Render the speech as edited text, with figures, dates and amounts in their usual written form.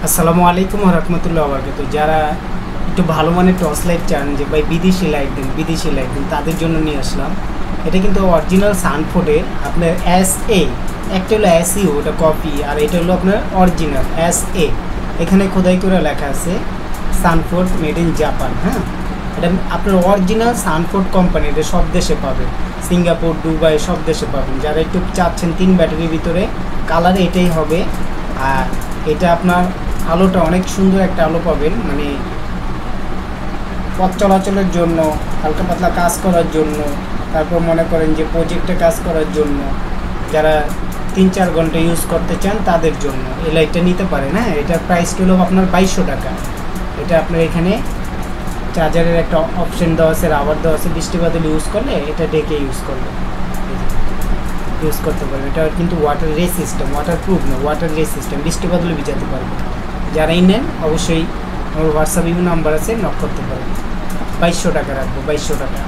আসসালামু আলাইকুম ওয়া রাহমাতুল্লাহি ওয়া বারাকাতুহু। যারা একটু ভালো মানের টর্চ লাইট চান, যে ভাই বিদেশি লাইট দিন, তাদের জন্য নিয়ে আসলাম। এটা কিন্তু অরিজিনাল সানফোর্ডের আপনার SA, একটা হলো SU, ওটা কপি, আর এটা হলো আপনার অরিজিনাল SA। এখানে খোদাই করে লেখা আছে সানফোর্ড মেড ইন জাপান। হ্যাঁ, এটা আপনার অরিজিনাল সানফোর্ড কোম্পানি, এটা সব দেশে পাবেন, সিঙ্গাপুর, দুবাই, সব দেশে পাবেন। যারা একটু চাচ্ছেন 3 ব্যাটারির ভিতরে, কালার এটাই হবে। আর এটা আপনার আলোটা অনেক সুন্দর একটা আলো পাবেন, মানে পথ চলাচলের জন্য, হালকা পাতলা কাজ করার জন্য, তারপর মনে করেন যে প্রজেক্টে কাজ করার জন্য, যারা 3-4 ঘন্টা ইউজ করতে চান তাদের জন্য এই লাইটটা নিতে পারেন। হ্যাঁ, এটার প্রাইস হলো আপনার 2200 টাকা। এটা আপনার এখানে চার্জারের একটা অপশন দেওয়া আছে, রাবার দেওয়া আছে, বৃষ্টি বাদল ইউজ করলে এটা ডেকে ইউজ করতে পারবে। এটা কিন্তু ওয়াটার রেসিস্টেন্ট, ওয়াটার প্রুফ না, ওয়াটার রেসিস্টেন্ট, বৃষ্টি বাদলে ভিজাতে পারবে। যারাই নেন অবশ্যই আমার হোয়াটসঅ্যাপ নাম্বার আছে, নক করতে পারবেন। 2200 টাকা রাখবো, 2200 টাকা।